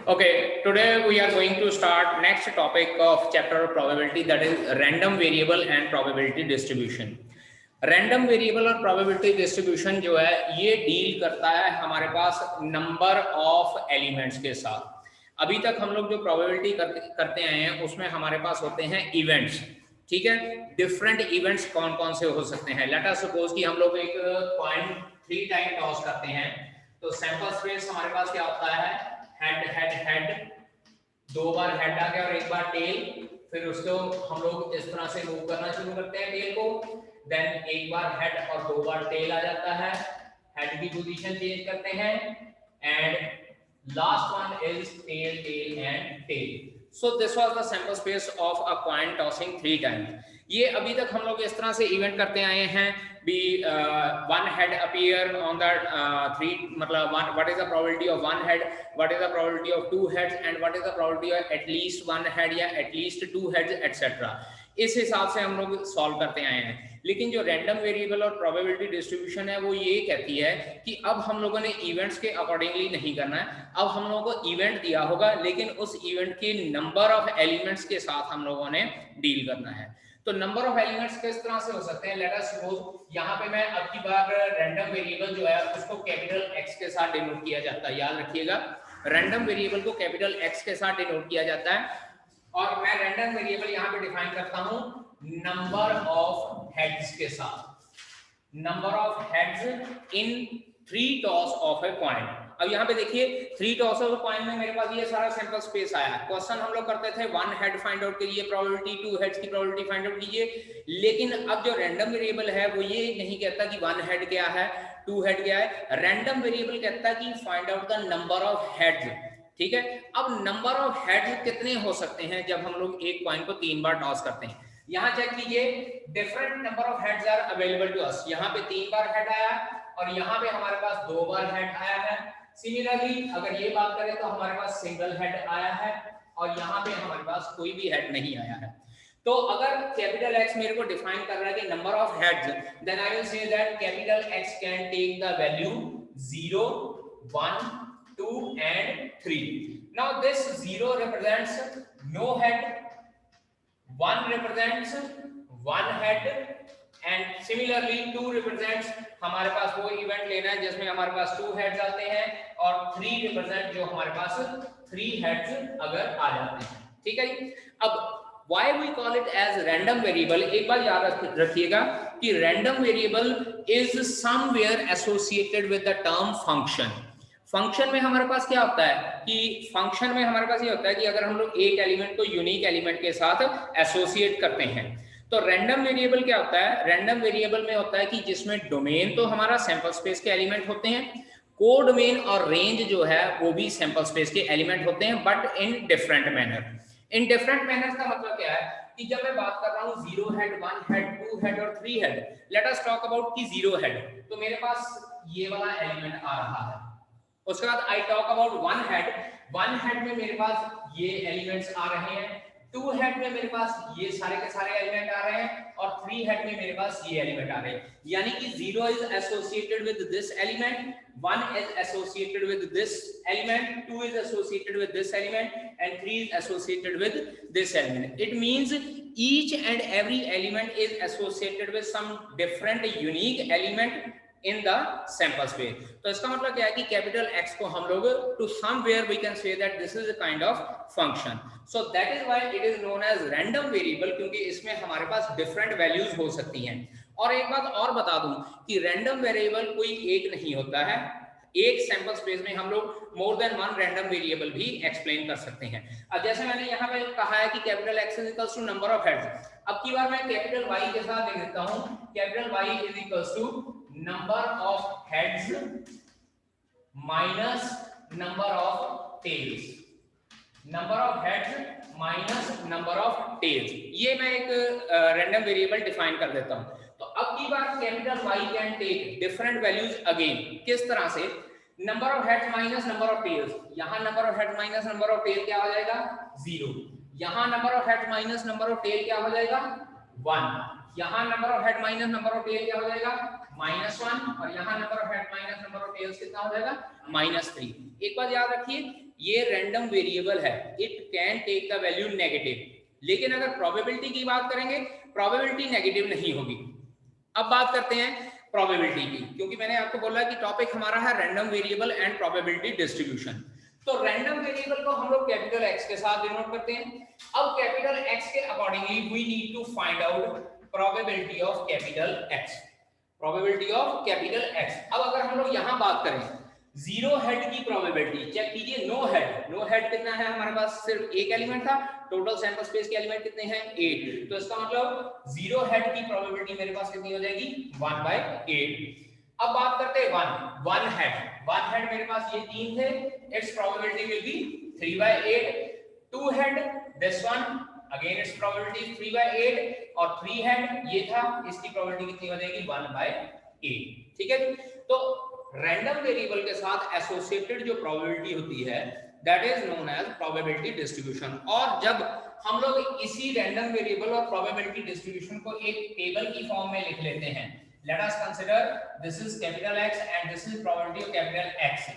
Okay, today we are going to start next topic of chapter of probability, that is random variable and probability distribution. Random variable और probability distribution जो है ये deal करता है हमारे पास number of elements के साथ। अभी तक हम लोग जो प्रोबेबिलिटी करते आए हैं उसमें हमारे पास होते हैं इवेंट्स, ठीक है। डिफरेंट इवेंट्स कौन कौन से हो सकते हैं। लेट अस सपोज कि हम लोग एक कॉइन 3 टाइम टॉस करते हैं, तो सैंपल स्पेस हमारे पास क्या होता है, हेड हेड हेड, 2 बार हेड आ गया और 1 बार टेल, फिर उसको हम लोग इस तरह से मूव करना शुरू करते हैं टेल को, देन 1 बार हेड और 2 बार टेल आ जाता है, हेड की पोजीशन चेंज करते हैं and last one is tail tail and tail. So this was the sample space of a coin tossing 3 times. ये अभी तक हम लोग इस तरह से इवेंट करते आए हैं भी one head appear on the 3, मतलब what is the probability of one head, what is the probability of 2 heads and what is the probability of at least 1 head या एटलीस्ट 2 हेड्स एटसेट्रा। इस हिसाब से हम लोग सॉल्व करते आए हैं। लेकिन जो रैंडम वेरिएबल और प्रोबेबिलिटी डिस्ट्रीब्यूशन है वो ये कहती है कि अब हम लोगों ने इवेंट्स के अकॉर्डिंगली नहीं करना है, अब हम लोगों को इवेंट दिया होगा लेकिन उस इवेंट के नंबर ऑफ एलिमेंट्स के साथ हम लोगों ने डील करना है। तो नंबर ऑफ एलिमेंट्स किस तरह से हो सकते हैं, लेट अस सपोज यहाँ पे मैं अब की बार रैंडम वेरिएबल जो है उसको कैपिटल एक्स के साथ डिनोट किया जाता है। याद रखिएगा, रैंडम वेरिएबल को कैपिटल एक्स के साथ डिनोट किया जाता है और मैं रैंडम वेरिएबल यहाँ पे डिफाइन करता हूँ नंबर ऑफ हेड्स के साथ, number of heads in 3 toss of a coin. अब यहाँ पे देखिए 3 टॉस ऑफ ए कॉइन में मेरे पास ये सारा सैंपल स्पेस आया है। क्वेश्चन हम लोग करते थे 1 हेड फाइंड आउट कीजिए प्रोबेबिलिटी, 2 हेड्स की प्रोबेबिलिटी फाइंड आउट कीजिए। लेकिन अब जो रैंडम वेरिएबल है वो ये नहीं कहता कि 1 हेड क्या है, 2 हेड क्या है। रैंडम वेरिएबल कहता है कि find out the number of heads, ठीक है। अब नंबर ऑफ हेड्स कितने हो सकते हैं जब हम लोग एक कॉइन को 3 बार टॉस करते हैं। यहाँ चेक कीजिए, different number of heads are available to us. यहाँ पे 3 बार हेड आया और यहाँ पे हमारे पास 2 बार हेड आया है। सिमिलरली अगर ये बात करें तो हमारे पास सिंगल हेड आया है और यहाँ पे हमारे पास कोई भी हेड नहीं आया है। तो अगर कैपिटल एक्स मेरे को डिफाइन कर रहा है कि number of heads, then I will say that capital X can take the value 0, 1, 2 and 3. Now this 0 represents no head, 1 represents 1 head and similarly 2 represents हमारे पास वो इवेंट लेना है जिसमें हमारे पास 2 हेड्स आते हैं और 3 represent जो हमारे पास 3 हेड्स अगर आ जाते हैं, ठीक है। अब why we call it as random variable, एक बार याद रखिएगा कि random variable is somewhere associated with the term function। Function में हमारे पास क्या होता है कि फंक्शन में हमारे पास ये होता है कि अगर हम लोग एक एलिमेंट को यूनिक एलिमेंट के साथ एसोसिएट करते हैं तो रैंडम वेरिएबल क्या होता है, रैंडम वेरिएबल में होता है कि जिसमें डोमेन तो हमारा सैंपल स्पेस के एलिमेंट होते हैं, कोडोमेन और रेंज जो है वो भी सैंपल स्पेस के एलिमेंट होते हैं but in different manner. In different manner का मतलब क्या है कि जब मैं बात कर रहा हूँ 0 हेड, 1 हेड, 2 हेड और 3 head, let us talk about कि 0 हेड, तो मेरे पास ये वाला एलिमेंट आ रहा है। उसके बाद I talk about 1 head, 1 head में मेरे पास ये एलिमेंट्स आ रहे हैं, 2 हेड में मेरे पास ये सारे के सारे एलिमेंट आ रहे हैं और 3 हेड में मेरे पास ये एलिमेंट आ रहे हैं। यानी कि 0 is associated with this element, 1 is associated with this element, 2 is associated with this element and 3 is associated with this element. It means each and every element is associated with some different unique element in the sample space. तो इसका मतलब क्या है कि capital X को हम लोग to somewhere we can say that this is a kind of function. So that is why it is known as random variable, क्योंकि इसमें हमारे पास different values हो सकती हैं। और एक बात और बता दूं कि रैंडम वेरिएबल कोई एक नहीं होता है, एक सैंपल स्पेस में हम लोग मोर देन 1 रैंडम वेरिएबल भी एक्सप्लेन कर सकते हैं। अब जैसे मैंने यहाँ पे कहा है कि capital X is equals to number of heads, अब की बार मैं कैपिटल वाई के साथ लिख देता हूँ, capital Y is equals to number of heads minus number of tails, number of heads minus number of tails. ये मैं एक रैंडम वेरिएबल डिफाइन कर देता हूँ। तो अब की बार capital Y can take different values again, किस तरह से, number of heads minus number of tails, यहाँ number of heads minus number of tail क्या हो जाएगा 0, यहाँ number of heads minus number of tail क्या हो जाएगा 1, यहाँ number of head minus number of tail क्या हो जाएगा -1 और यहाँ number of head minus number of tails कितना हो जाएगा -3। एक बात याद रखिए, ये रैंडम वेरिएबल है, it can take the value negative, लेकिन अगर प्रोबेबिलिटी की बात करेंगे प्रोबेबिलिटी नेगेटिव नहीं होगी। अब बात करते हैं प्रोबेबिलिटी की, क्योंकि मैंने आपको बोला कि टॉपिक हमारा है random variable and probability distribution. तो रैंडम वेरिएबल को हम लोग कैपिटल एक्स के साथ डिनोट करते हैं। अब कैपिटल एक्स के accordingly we need to find out probability of capital X, probability of capital X. अब अगर हम लोग यहाँ बात करें जीरो हेड की प्रोबेबिलिटी, चेक कीजिए नो हेड कितना है हमारे पास, सिर्फ एक एलिमेंट था, टोटल सैंपल स्पेस के एलिमेंट कितने हैं 8, तो इसका मतलब जीरो हेड की प्रोबेबिलिटी मेरे पास कितनी हो जाएगी 1/8। अब बात करते हैं वन हेड मेरे पास ये 3 थे, its probability will be 3/8। Two head this one again its probability 3/8 और 3 हेड ये था, इसकी प्रोबेबिलिटी कितनी हो जाएगी 1/8। ठीक है, तो रैंडम वेरिएबल के साथ एसोसिएटेड जो प्रोबेबिलिटी होती है that is known as probability distribution. और जब हम लोग इसी रैंडम वेरिएबल और प्रोबेबिलिटी डिस्ट्रीब्यूशन को एक टेबल की फॉर्म में लिख लेते हैं, let us consider this is capital X and this is probability of capital X.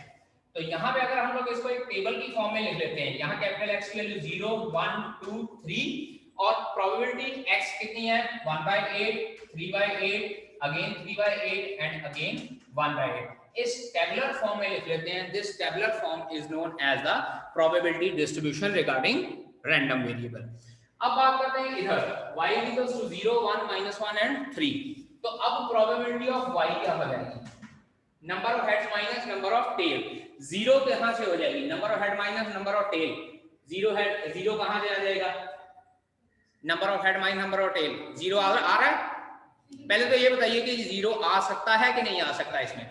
तो यहाँ पे अगर हम लोग इसको एक टेबल की फॉर्म में लिख लेते हैं, यहाँ कैपिटल एक्स की वैल्यू 0 1 2 3 और प्रोबेबिलिटी एक्स कितनी है 1/8 3/8 अगेन 3/8 एंड अगेन 1/8। इस टेबुलर फॉर्म में लिख लेते हैं, this tabular form is known as the probability distribution regarding random variable. अब बात करते हैं इधर y इक्वल्स टू 0 1 -1 एंड 3। तो अब प्रोबेबिलिटी ऑफ y क्या हो जाएगी, number of heads minus number of tail. 0 कहां से हो जाएगी, number of head minus number of tail, 0 कहां से आ जाएगा, number of head minus number of tail, 0 आ रहा है। पहले तो ये बताइए कि 0 आ सकता है कि नहीं आ सकता, इसमें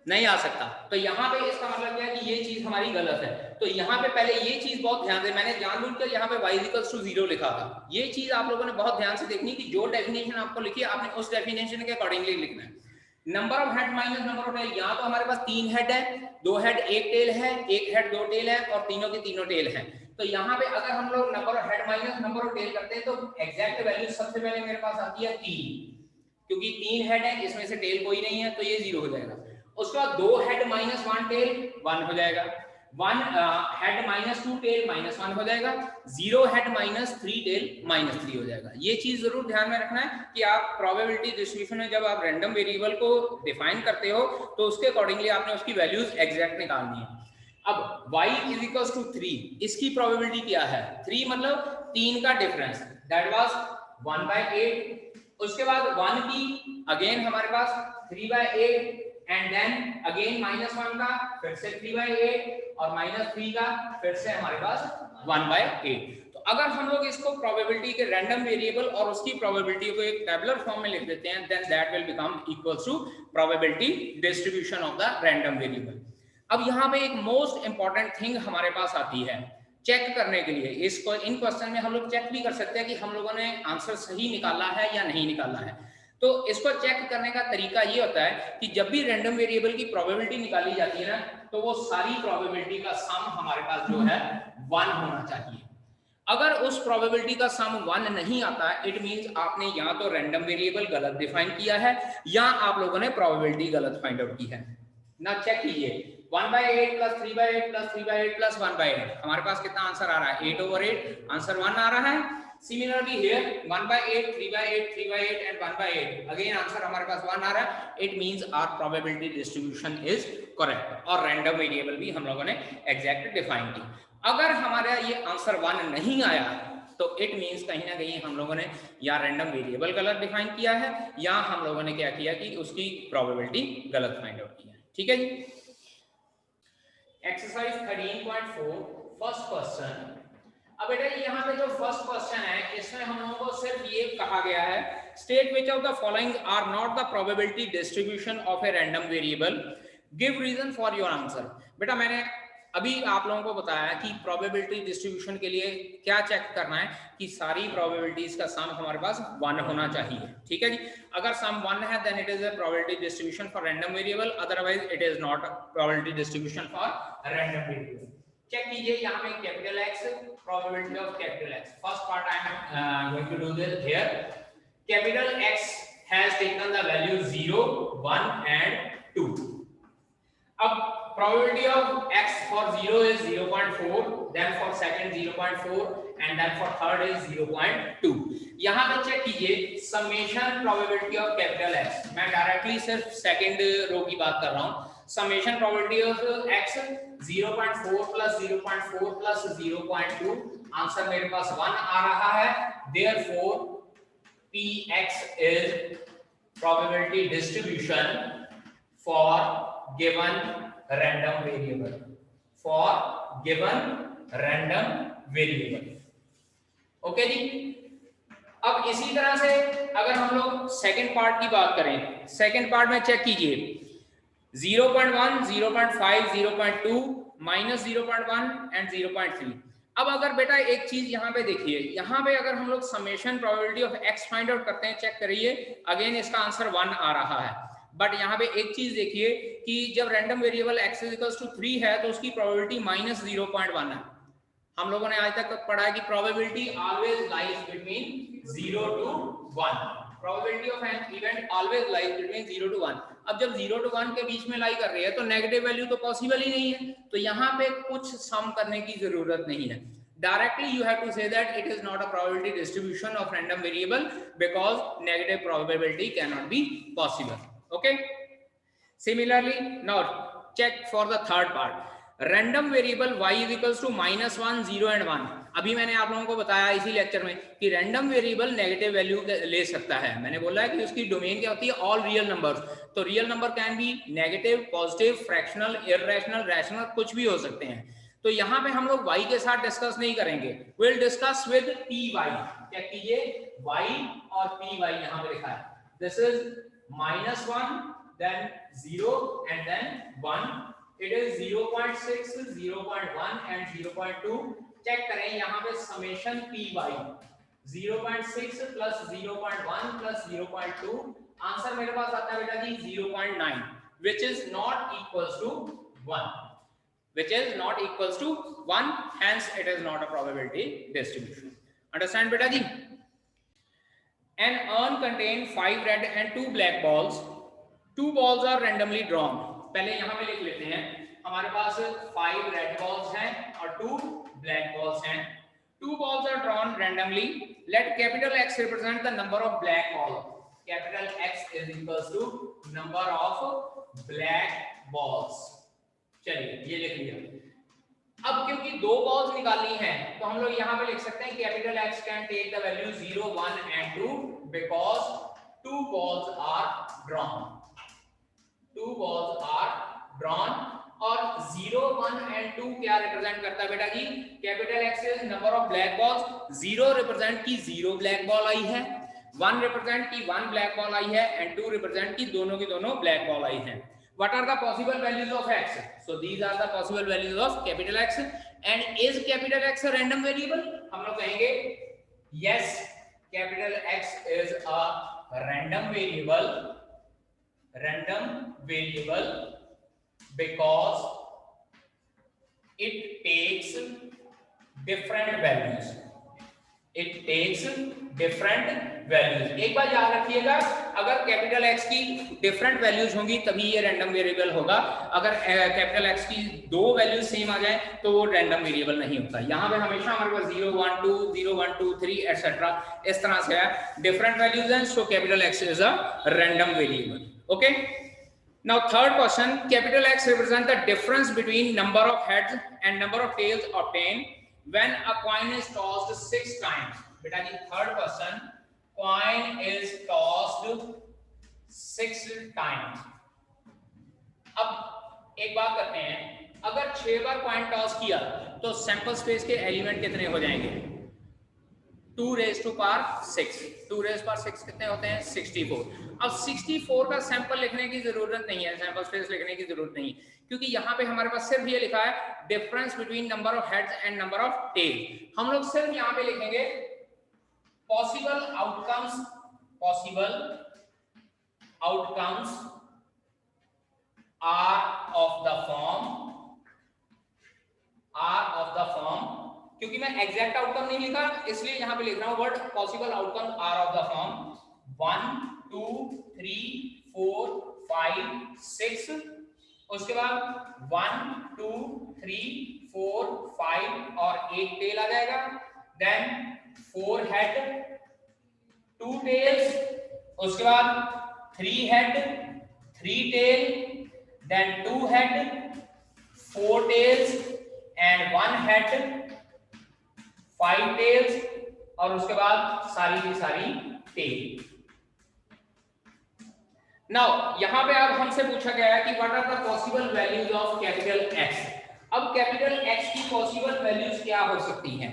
नहीं आ सकता। तो यहाँ पे इसका मतलब क्या है कि ये चीज हमारी गलत है। तो यहाँ पे पहले ये चीज बहुत ध्यान से, मैंने जानबूझकर यहाँ पे y इक्वल्स टू 0 लिखा था, ये चीज आप लोगों ने बहुत ध्यान से देखनी कि जो डेफिनेशन आपको लिखी है आपने उस डेफिनेशन के अकॉर्डिंगली लिखना है। Number of head minus number of tail, यहाँ तो हमारे पास 3 हेड है, 2 हेड 1 टेल है, 1 हेड 2 टेल है और तीनों की तीनों टेल है। तो यहाँ पे अगर हम लोग number of head minus number of tail करते हैं तो एग्जैक्ट वैल्यू सबसे पहले मेरे पास आती है 3, क्योंकि 3 हेड है, इसमें से टेल कोई नहीं है तो ये 0 हो जाएगा। उसके बाद 2 हेड माइनस 1 टेल 1 हो जाएगा, 1 हेड माइनस 2 टेल -1 हो जाएगा, 0 हेड माइनस 3 टेल -3 हो जाएगा। ये चीज जरूर ध्यान में रखना है कि आप प्रोबेबिलिटी डिस्ट्रीब्यूशन में जब आप रैंडम वेरिएबल को डिफाइन करते हो तो उसके अकॉर्डिंगली आपने उसकी वैल्यूज एग्जैक्ट निकालनी है। अब y इज इक्वल्स टू 3, इसकी प्रोबेबिलिटी क्या है, 3 मतलब 3 का डिफरेंस, दैट वाज 1/8। उसके बाद 1 की अगेन हमारे पास 3/8 एंड देन अगेन -1 का फिर से 3/8 और -3 का फिर से हमारे पास 1/8। तो अगर हम लोग इसको प्रोबेबिलिटी के रैंडम वेरिएबल और उसकी प्रोबेबिलिटी को एक टेबुलर फॉर्म में लिख देते हैं, then that will become equals to probability distribution of the random variable. अब यहाँ पे एक मोस्ट इंपॉर्टेंट थिंग हमारे पास आती है चेक करने के लिए। इसको इन क्वेश्चन में हम लोग चेक भी कर सकते हैं कि हम लोगों ने आंसर सही निकाला है या नहीं निकाला है। तो इसको चेक करने का तरीका ये होता है कि जब भी रैंडम वेरिएबल की प्रोबेबिलिटी निकाली जाती है ना, तो वो सारी प्रोबेबिलिटी का सम हमारे पास जो है 1 होना चाहिए। अगर उस प्रोबेबिलिटी का सम 1 नहीं आता, इट मींस आपने या तो रैंडम वेरिएबल गलत डिफाइन किया है या आप लोगों ने प्रोबेबिलिटी गलत फाइंड आउट की है ना। चेक कीजिए 1/8 + 3/8 + 3/8 + 1/8, हमारे पास कितना आंसर आ रहा है 8/8, आंसर 1 आ रहा है। Similarly here 1/8 3/8 3/8 and 1/8, again answer हमारे पास 1 आ रहा है। It means our probability distribution is correct और random variable भी हम लोगों ने exact define की। अगर हमारा ये आंसर 1 नहीं आया तो it means कहीं ना कहीं हम लोगों ने या random variable गलत define किया है या हम लोगों ने क्या किया कि उसकी probability गलत find out की है। ठीक है जी। Exercise 13.4 first question. अब बेटा यहाँ पे जो फर्स्ट क्वेश्चन है इसमें हम लोगों को सिर्फ ये कहा गया है state which of the following are not the probability distribution of a random variable, give reason for your answer. बेटा मैंने अभी आप लोगों को बताया कि प्रोबेबिलिटी डिस्ट्रीब्यूशन के लिए क्या चेक करना है कि सारी प्रोबेबिलिटीज का सम हमारे पास 1 होना चाहिए। ठीक है जी, अगर सम 1 है then it is a probability distribution for random variable, otherwise it is not probability distribution for random variable. Check कीजिए यहाँ पे capital X probability of capital X, first part I am going to do this here. Capital X has taken the value 0, 1 and 2. अब probability of x for 0 is 0.4, then for second 0.4 and then for third is 0.2. यहाँ पे check कीजिए summation probability of capital X, मैं directly सिर्फ second row की बात कर रहा हूँ. summation probability of x 0.4 plus 0.4 plus 0.2, answer मेरे पास 1 आ रहा है. therefore px is probability distribution for given random variable, for given random variable. Okay जी. अब इसी तरह से अगर हम लोग सेकंड पार्ट की बात करें, सेकंड पार्ट में चेक कीजिए 0.1, 0.5, 0.2, माइनस 0.1 एंड 0.3. अब अगर बेटा एक चीज यहाँ पे देखिए, यहाँ पे अगर हम लोग summation probability of x find out करते हैं, चेक करिए, अगेन इसका आंसर 1 आ रहा है. बट यहाँ पे एक चीज देखिए कि जब random variable x equals to 3 है तो उसकी प्रोबेबिलिटी माइनस 0.1 है. हम लोगों ने आज तक पढ़ा है कि probability always lies between 0 to 1. Probability of an event always lies between 0 to 1. अब जब 0 to 1 के बीच में लाई कर रही है तो नेगेटिव वैल्यू तो पॉसिबल ही नहीं है, तो यहाँ पे कुछ सम करने की जरूरत नहीं है. Directly you have to say that it is not a probability distribution of random variable because negative probability cannot be possible. Okay. Similarly, now check for the third part. Random variable y is equals to -1, 0 and 1. अभी मैंने आप लोगों को बताया इसी lecture में कि random variable negative value ले सकता है. मैंने बोला है कि उसकी डोमेन क्या होती है, ऑल रियल नंबर्स. तो real number can be negative, positive, fractional, irrational, rational, कुछ भी हो सकते हैं. तो यहाँ पे हम लोग y के साथ डिस्कस नहीं करेंगे, विल डिस्कस विद py. क्या कीजिए, y और py यहाँ पे लिखा है. This is -1, then 0 and then 1. It is 0.6, 0.1 and 0.2. Check करें यहाँ पे summation py 0.6 plus 0.1 plus 0.2, answer मेरे पास आता है बेटा जी 0.9, which is not equals to 1, which is not equals to 1, hence it is not a probability distribution. Understand बेटा जी? An urn contain 5 red and 2 black balls. 2 balls are randomly drawn. पहले यहाँ पे लिख लेते हैं, हमारे पास 5 रेड बॉल्स हैं और 2 ब्लैक बॉल्स हैं. 2 balls are drawn randomly. Let capital X represent the number of black balls. Capital X is equals to number of black balls. चलिए ये लिख लिया. अब क्योंकि 2 बॉल्स निकालनी है तो हम लोग यहाँ पे लिख सकते हैं capital X can take the value 0, 1 and 2 because 2 balls are drawn. 2 balls are drawn और 0, 1 and 2 क्या रिप्रेजेंट करता है बेटा जी, capital X is number of black balls. 0 represent की 0 ब्लैक बॉल आई है, 1 रिप्रेजेंट की 1 ब्लैक बॉल आई है एंड 2 रिप्रेजेंट की दोनों ब्लैक बॉल आई है. What are the possible values of X? So these are the possible values of capital X. And is capital X a random variable? हम लोग कहेंगे yes, capital X is a random variable because it takes different values. It takes different values. एक बार याद रखिएगा, अगर capital X की different values होंगी तभी ये रैंडम वेरिएबल होगा. अगर कैपिटल X की 2 वैल्यूज सेम आ जाए तो वो रैंडम वेरिएबल नहीं होता. यहाँ पे हमेशा हमारे पास 0, 1, 2, 0, 1, 2, 3 एटसेट्रा इस तरह से है. डिफरेंट वैल्यूज हैं, so capital X is a random variable. Okay. Now third question, capital X represents the difference between number of heads and number of tails obtained when a coin is tossed 6 times. बेटा जी third question, coin is tossed 6 times. अब एक बात करते हैं, अगर 6 बार coin toss किया तो sample space के एलिमेंट कितने हो जाएंगे? 2 raised to power 6. 2 raised power 6 कितने होते हैं? 64. अब 64 का सैंपल लिखने की जरूरत नहीं है, सैंपल स्पेस लिखने की जरूरत नहीं, क्योंकि यहाँ पे हमारे पास सिर्फ ये लिखा है difference between number of heads and number of tail. हम लोग सिर्फ यहाँ पे लिखेंगे possible outcomes are of the form, क्योंकि मैं एग्जैक्ट आउटकम नहीं लिखा इसलिए यहाँ पे लिख रहा हूँ word possible outcome are of the form 1, 2 3 4 5 6, उसके बाद 1 2 3 4 5 और एक टेल आ जाएगा, देन 4 हेड 2 टेल्स, उसके बाद 3 head 3 tail, then 2 head 4 tails and 1 head 5 tails, और उसके बाद सारी की सारी टेल। नाउ यहां पे अब हमसे पूछा गया है कि what are the possible values of capital X. अब कैपिटल एक्स की पॉसिबल वैल्यूज क्या हो सकती हैं?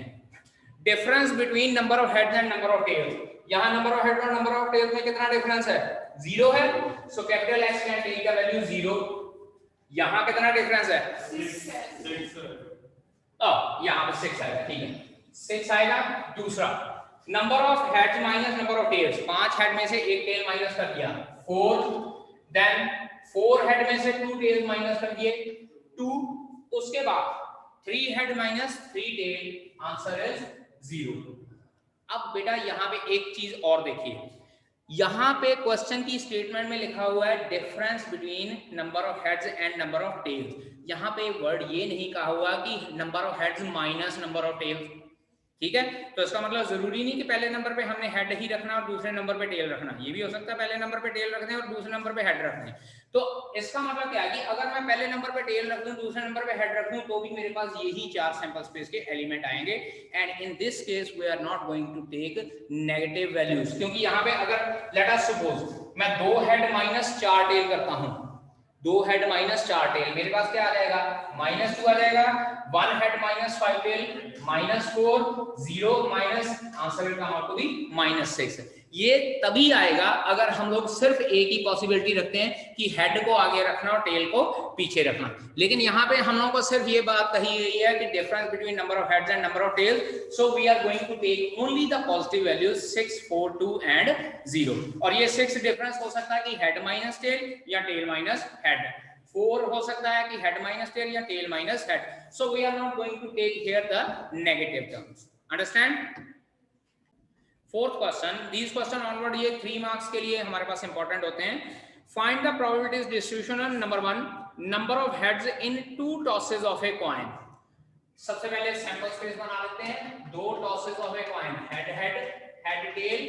Difference between number of heads and number of tails. यहां नंबर ऑफ हेड और नंबर ऑफ टेल्स में कितना डिफरेंस है? 0 है, so capital X can take the value 0। यहां कितना डिफरेंस है? 6 यहां पे 6 आएगा, ठीक है 6 आएगा। दूसरा number of heads minus number of tails, 5 head में से एक टेल माइनस कर दिया 4, देन 4 हेड में से 2 टेल माइनस कर दिए 2, उसके बाद 3 head minus 3 tail, answer is 0। अब बेटा यहां पे एक चीज और देखिए, यहां पे क्वेश्चन की स्टेटमेंट में लिखा हुआ है difference between number of heads and number of tails. यहां पे वर्ड ये नहीं कहा हुआ कि number of heads minus number of tails, ठीक है? तो इसका मतलब जरूरी नहीं कि पहले नंबर पे हमने हेड ही रखना और दूसरे नंबर पे टेल रखना, ये भी हो सकता है पहले नंबर पे टेल रख दें और दूसरे नंबर पे हेड रख दें। तो इसका मतलब क्या है कि अगर मैं पहले नंबर पे टेल रख दूं दूसरे नंबर पे हेड रख दूं तो भी मेरे पास यही 4 सैंपल स्पेस के एलिमेंट आएंगे, and in this case we are not going to take negative values, क्योंकि यहाँ पे अगर लेट अस सपोज मैं 2 हेड माइनस 4 टेल करता हूं, 2 हेड माइनस 4 टेल, मेरे पास क्या आ जाएगा? -2 आ जाएगा, 1 head minus 5 tail -4, 0 minus, answer will come out to be -6। ये तभी आएगा अगर हम लोग सिर्फ एक ही पॉसिबिलिटी रखते हैं कि हेड को आगे रखना और टेल को पीछे रखना, लेकिन यहाँ पे हम लोगों को सिर्फ ये बात कही गई है कि difference between number of heads and number of tail, so we are going to take only the positive values 6 4 2 and 0। और ये 6 डिफरेंस हो सकता है कि हेड माइनस टेल या टेल माइनस हेड, 4 हो सकता है कि हेड माइनस टेल या tail minus head, so we are not going to take here the negative terms. Understand? Fourth question, these question onward ये 3 मार्क्स के लिए हमारे पास इंपॉर्टेंट होते हैं। Find the probabilities distribution on number 1 number of heads in 2 tosses of a coin. सबसे पहले sample space बना लेते हैं, 2 tosses of a coin, head head, head tail,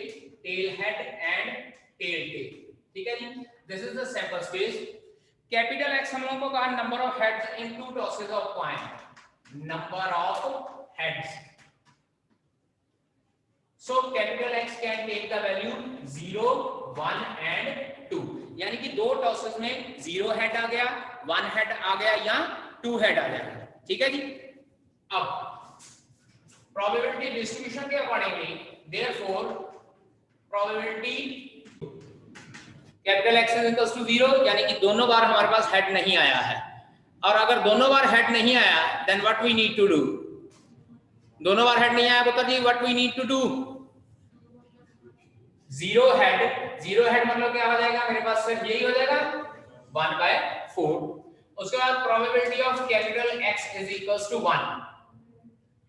tail head and tail tail, ठीक है जी? This is the sample space. Capital X हम लोगों को कहा number of heads in 2 tosses of coin, number of heads, so capital X can take the value 0 1 and 2, यानी कि 2 tosses में 0 हेड आ गया, 1 हेड आ गया या 2 हेड आ गया, ठीक है जी? अब प्रोबेबिलिटी डिस्ट्रीब्यूशन के accordingly therefore probability capital X is equal to 0, यानी कि दोनों बार हमारे पास हेड नहीं आया है, और अगर दोनों बार हेड नहीं आया then what we need to do? दोनों बार हेड नहीं आया बता जी, what we need to do? 0 head मतलब क्या हो जाएगा? मेरे पास सिर्फ यही हो जाएगा 1/4। उसके बाद probability of capital X is equals to 1,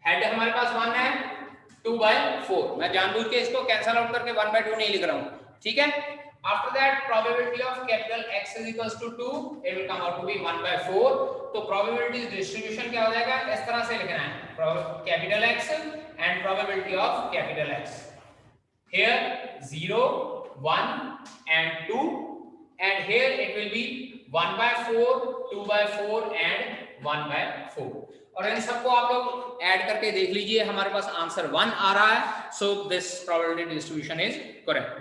head हमारे पास 1 है, 2/4, मैं जानबूझ के इसको कैंसिल आउट करके 1/2 नहीं लिख रहा हूं, ठीक है? After that probability of capital X is equals to 2, it will come out to be 1/4। तो प्रोबेबिलिटी डिस्ट्रीब्यूशन क्या हो जाएगा? इस तरह से लिखना है, capital X and probability of capital X, here 0 1 and 2, and here it will be 1/4 2/4 and 1/4, और इन सबको आप लोग ऐड करके देख लीजिए, हमारे पास आंसर 1 आ रहा है, so this probability distribution is correct.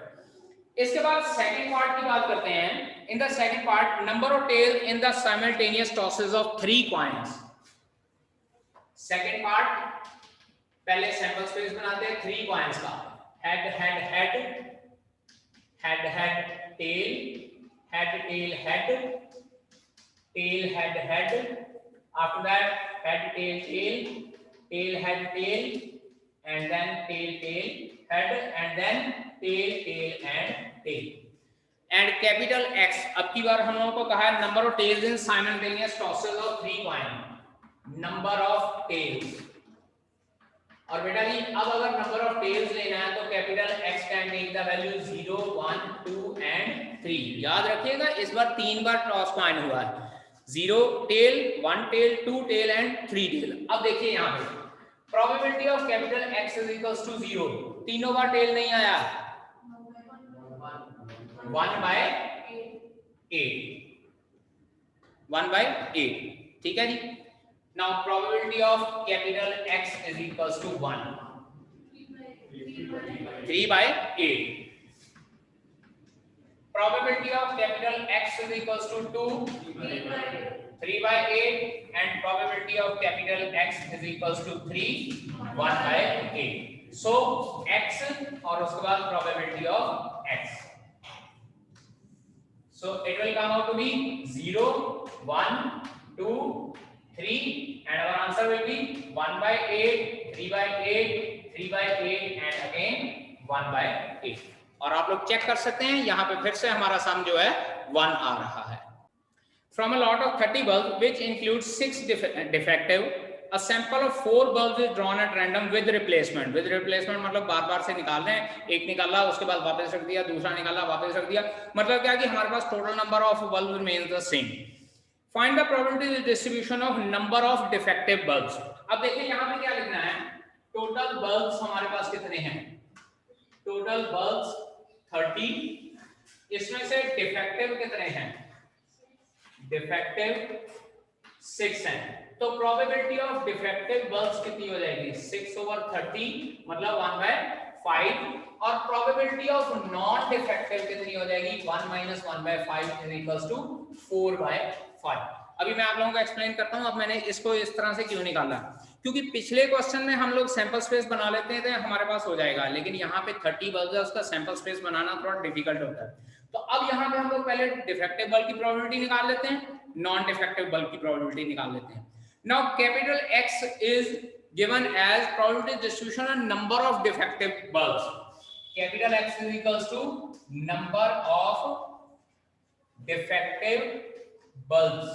इसके बाद सेकंड पार्ट की बात करते हैं। In the second part number of tail in the simultaneous tosses of 3 coins. Second part, पहले सैंपल स्पेस बनाते हैं 3 कॉइन्स का, head head head, head head tail, head tail head, tail head head, after that head tail tail, tail head tail, and then tail tail head, and then tail tail and tail, and capital X। अब की बार हम लोगों को कहा है number of tails in simultaneous tosses of 3 coin, number of tails, और बेटा जी अब अगर नंबर ऑफ टेल्स लेना है तो capital X can take the value 0 1 2 and 3। याद रखिएगा इस बार 3 बार क्रॉस कॉइन हुआ है, 0 tail, 1 tail, 2 tail and 3 tail. अब देखिए यहाँ पे probability of capital X is equals to 0, तीनों बार टेल नहीं आया, 1/8, ठीक है जी। Now probability of capital X is equals to 1, 3/8. Probability of capital X is equals to 2, 3/8, and probability of capital X is equals to 3, 1/8. So X और उसके बाद probability of X. So it will come out to be 0, 1, 2, 3, and our answer will be 1/8, 3/8, 3/8 and again 1/8। और आप लोग check कर सकते हैं यहाँ पे फिर से हमारा सम जो है 1 आ रहा है। From a lot of 30 bulbs which includes 6 defective, a sample of 4 bulbs is drawn at random with replacement। with replacement मतलब बार बार से निकाल रहे हैं, एक निकाला उसके बाद वापस रख दिया, दूसरा निकाला वापस रख दिया, मतलब क्या कि हमारे पास total number of bulbs remains the same। Find the probability distribution of number of defective bulbs। अब देखिए यहाँ पे क्या लिखना है, टोटल bulbs हमारे पास कितने हैं, टोटल bulbs 30, इसमें से डिफेक्टिव कितने हैं, डिफेक्टिव 6 हैं, तो प्रोबेबिलिटी ऑफ डिफेक्टिव बल्ब्स कितनी हो जाएगी, 6/30 मतलब 1/5, और प्रोबेबिलिटी ऑफ नॉन डिफेक्टिव कितनी हो जाएगी, 1 - 1/5 इज इक्वल्स टू 4/5। अभी मैं आप लोगों को एक्सप्लेन करता हूं, अब मैंने इसको इस तरह से क्यों निकाला, क्योंकि पिछले क्वेश्चन में हम लोग सैंपल स्पेस बना लेते हैं तो हमारे पास हो जाएगा, लेकिन यहाँ पे 30 बल्ब है, उसका सैंपल स्पेस बनाना थोड़ा डिफिकल्ट होता है। तो अब यहाँ पे हम लोग पहले डिफेक्टिव बल्ब की प्रोबेबिलिटी निकाल लेते हैं, नॉन डिफेक्टिव बल्ब की प्रोबेबिलिटी निकाल लेते हैं। Now capital X is given as probability distribution on number of defective bulbs. Capital X is equals to number of defective bulbs,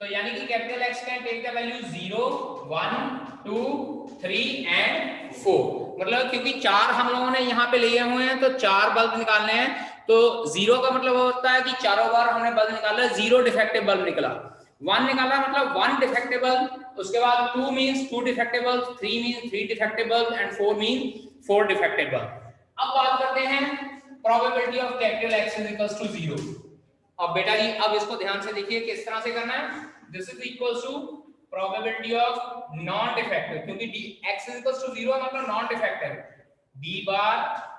तो यानी कि capital X can take the value 0, 1, 2, 3 and 4, मतलब क्योंकि 4 हम लोगों ने यहाँ पे लिए हुए हैं तो 4 बल्ब निकालने हैं, तो 0 का मतलब होता है कि चारों बार हमने बल्ब निकाला, 0 डिफेक्टिव बल्ब निकला, 1 निकाला मतलब 1 डिफेक्टिव बल्ब, उसके बाद 2 means 2 defective bulb, 3 means 3 defective bulb and 4 means 4 defective bulb. अब बात करते हैं probability of capital X is equals to 0। अब बेटा जी अब इसको ध्यान से देखिए किस तरह से करना है, this is equals to probability of non defective, क्योंकि X इज इक्वल्स टू 0 मतलब non defective, D bar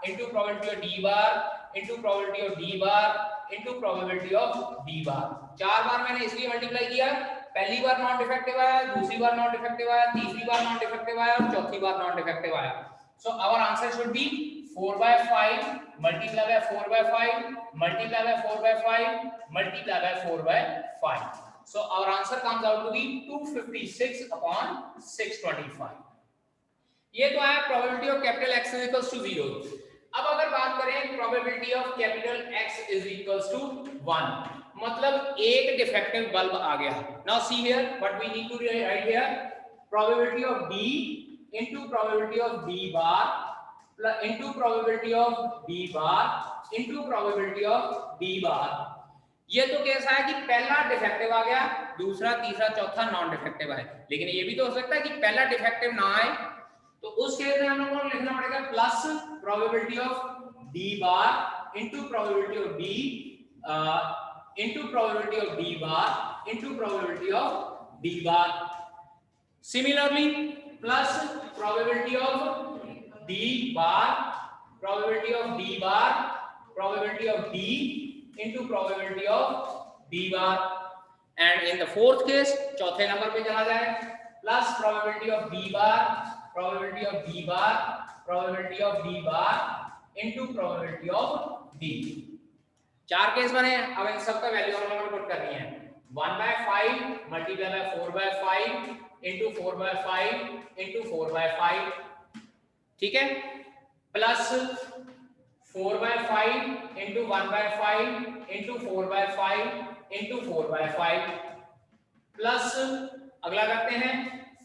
into probability of D bar into probability of D bar into probability of D bar. 4 बार मैंने इसलिए multiply किया, पहली बार non defective आया, दूसरी बार non defective आया, तीसरी बार नॉन डिफेक्टिव आया और चौथी बार नॉन डिफेक्टिव आया। So our answer should be 4/5 multiply by 4/5 multiply by 4/5 multiply by 4/5. So our answer comes out to be 256/625। ये तो है probability of capital X is equals to 0। अब अगर बात करें probability of capital X is equals to 1, मतलब एक defective bulb आ गया। Now see here what we need to write here, probability of D into probability of D bar into probability of D bar into probability of D bar। ये तो कैसा है कि पहला डिफेक्टिव आ गया, दूसरा तीसरा चौथा नॉन डिफेक्टिव है, लेकिन ये भी तो हो सकता है कि पहला डिफेक्टिव ना आए, तो उस केस में हम लोगों को लिखना पड़ेगा plus probability of D bar into probability of D into probability of D bar into probability of D bar। Similarly plus probability of D bar, probability of D bar, probability of D into probability of D bar, and in the fourth case चौथे number पे चला जाए plus probability of D bar, probability of D bar, probability of D bar into probability of D। 4 case बने, अब इन सबका value हम लोगों को पुट करनी है, 1/5 multiply by 4/5 into 4/5 into 4/5, ठीक है, plus 4/5 into 1/5 into 4/5 into 4/5, plus अगला करते हैं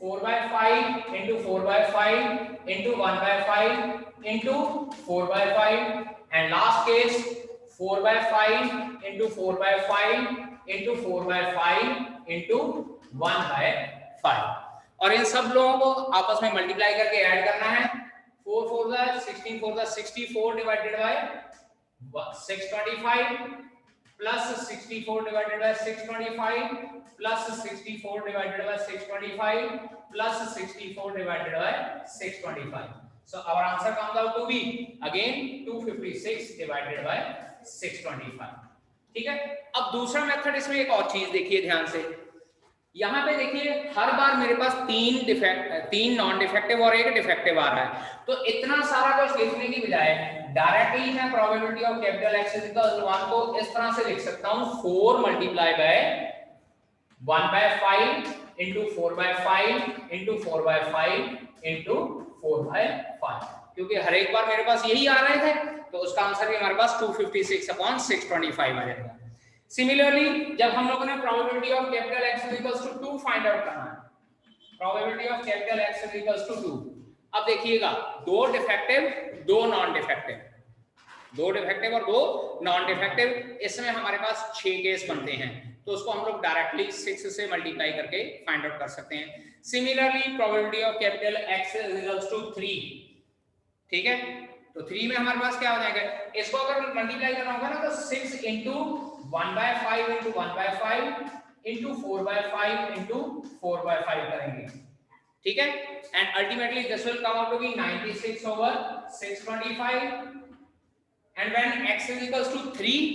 4/5 into 4/5 into 1/5 into 4/5, and last case 4/5 into 4/5 into 4/5 into 1/5, और इन सब लोगों को आपस में मल्टीप्लाई करके ऐड करना है। 4 4 16 4 64 divided by 625 plus 64 divided by 625 plus 64 divided by 625 plus 64 divided by 625. So our answer comes out to be again 256 divided by 625. ठीक है। अब दूसरा मेथड, इसमें एक और चीज देखिए ध्यान से, यहाँ पे देखिए हर बार मेरे पास तीन नॉन डिफेक्टिव और एक डिफेक्टिव आ रहा है, तो इतना सारा कुछ लिखने की बजाय डायरेक्टली मैं probability of capital X is equal to 1 को इस तरह से लिख सकता हूं, 4 multiply by 1/5 into 4/5 into 4/5 into 4/5, क्योंकि हर एक बार मेरे पास यही आ रहे थे, तो उसका आंसर भी हमारे पास 256/625 आ जाएगा। सिमिलरली जब हम लोगों ने probability of capital X is equal to 2 find out करना है, probability of capital X is equal to 2, अब देखिएगा 2 डिफेक्टिव 2 नॉन डिफेक्टिव, 2 डिफेक्टिव और 2 नॉन डिफेक्टिव, इसमें हमारे पास 6 केस बनते हैं, तो उसको हम लोग डायरेक्टली 6 से मल्टीप्लाई करके फाइंड आउट कर सकते हैं। Similarly probability of capital X is equal to 3, ठीक है, तो 3 में हमारे पास क्या हो जाएगा, इसको अगर मल्टीप्लाई करना होगा ना तो 6 into 1/5 into 1/5 into 4/5 into 4/5 करेंगे, ठीक है, and ultimately this will come out to be 96/625, and when x is equals to 3,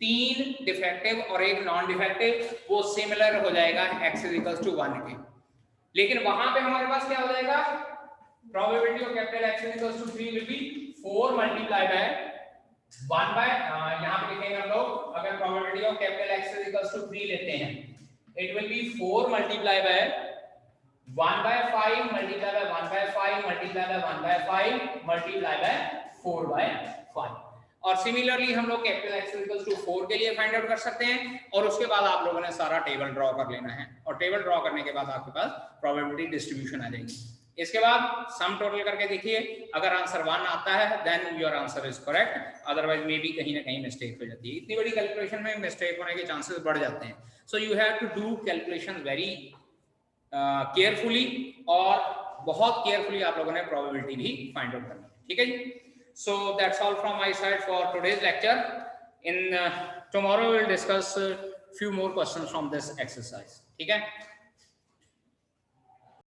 3 defective और एक नॉन डिफेक्टिव, वो सिमिलर हो जाएगा x इज इक्वल्स टू 1 के, लेकिन वहां पे हमारे पास क्या हो जाएगा, probability of capital x is equals to 3 will be 4 multiply by 1 by, यहां पे लिखेंगे हम लोग, अगर probability of capital x is equals to 3 लेते हैं, it will be 4 multiply by 1/5 multiply by 1/5 multiply by 1/5 multiply by 4/5, और सिमिलरली हम लोग कैपिटल x इक्वल्स टू 4 के लिए फाइंड आउट कर सकते हैं, और उसके बाद आप लोगों ने सारा टेबल ड्रॉ कर लेना है, और टेबल ड्रॉ करने के बाद आपके पास प्रोबेबिलिटी डिस्ट्रीब्यूशन आ जाएगी। इसके बाद सम टोटल करके देखिए, अगर आंसर 1 आता है then your answer is correct, otherwise may be कहीं ना कहीं मिस्टेक हो जाती है, इतनी बड़ी कैलकुलेशन में मिस्टेक होने के चांसेस बढ़ जाते हैं, so you have to do calculation very carefully, और बहुत केयरफुली आप लोगों ने प्रोबेबिलिटी भी फाइंड आउट करनी है, ठीक है जी। So that's all from my side for today's lecture. In tomorrow we'll discuss few more questions from this exercise. ठीक है?